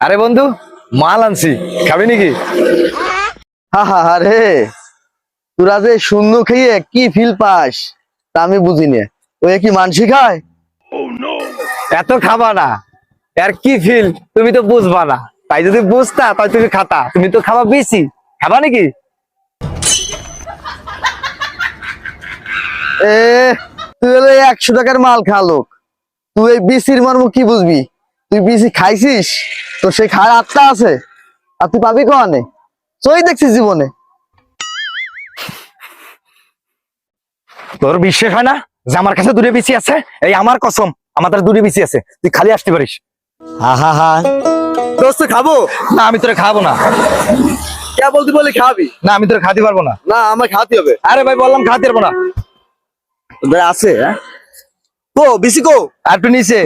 আরে বন্ধু, মাল আনছি, খাবি নাকি? আরে তোরা যে শূন্য খেয়ে কি ফিল পাস তা আমি বুঝি না। ওই কি মানসি খায়? এত খাবা না, আর কি ফিল তুমি তো বুঝবা না। তাই যদি বুঝতা তাই তুমি খাতা, তুমি তো খাবা বেশি। খাবা নাকি? এ তুই হলো 100 টাকার মাল খা লোক, তুই এই বিসির মর্ম কি বুঝবি? তুই বিসি খাইছিস, তো সে খায় আত্মা আছে, আর তুই পাবি কোয়ানে? সই দেখছিস জীবনে? তোর বিশ্বাস হয় না যে আমার কাছে দূরে বেশি আছে? এই আমার কসম, আমাদের দূরে বেশি আছে, তুই খালি আসতে পারিস। হা দোস্ত খাবো না, আমি তোরে খাবো না। কে বলতে বলে খাবি? না, আমি তোরে খাতে পারবো না। না আমার খাতে হবে। আরে ভাই, বললাম খাতে পারবো না। তোদের আছে? হ্যাঁ কো বিসি কো? আর একটু নিচে।